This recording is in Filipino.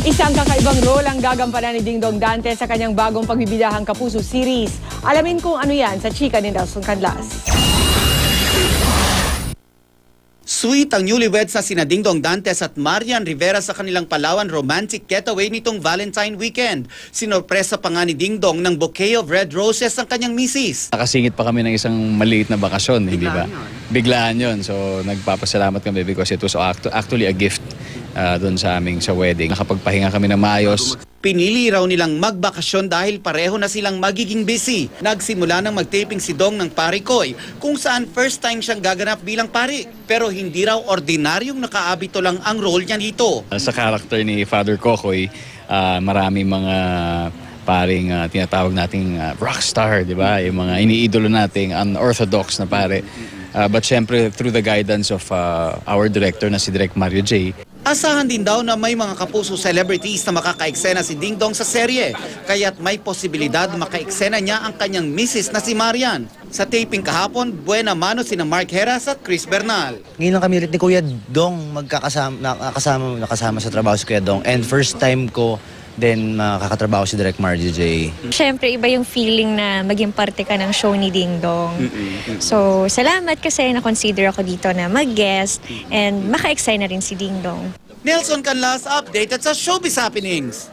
Isang kakaibang role ang gagampanan ni Dingdong Dante sa kanyang bagong pagbibidahang Kapuso series. Alamin kung ano yan sa chika ni Nelson Canlas. Sweet ang newlyweds sa sina Dingdong Dantes at Marian Rivera sa kanilang Palawan romantic getaway nitong Valentine weekend. Sinorpresa pa nga ni Dingdong ng bouquet of red roses ang kanyang misis. Nakasingit pa kami ng isang maliit na bakasyon, hindi ba? Biglaan yun. So nagpapasalamat kami because it was actually a gift doon sa aming sa wedding. Nakapagpahinga kami ng maayos. Pinili raw nilang magbakasyon dahil pareho na silang magiging busy. Nagsimula ng magtaping si Dong ng Pari Koy, kung saan first time siyang gaganap bilang pari. Pero hindi raw ordinaryong nakaabito lang ang role niya dito. Sa character ni Father Kokoy, marami mga paring tinatawag nating rockstar, di ba? Yung mga iniidolo nating unorthodox na pare. But syempre, through the guidance of our director na si Direk Mario J. Asahan din daw na may mga kapuso celebrities na makakaeksena si Dingdong sa serye. Kaya't may posibilidad makaeksena niya ang kanyang misis na si Marian. Sa taping kahapon, buena mano sina Mark Heras at Chris Bernal. Ngayon lang kami ulit ni Kuya Dong nakasama sa trabaho si Kuya Dong. And first time ko din makakatrabaho si Direk Mario J. Siyempre, iba yung feeling na maging parte ka ng show ni Dingdong. So, salamat kasi na-consider ako dito na mag-guest and maka-excite na rin si Dingdong. Nelson Canlas, updated sa Showbiz Happenings.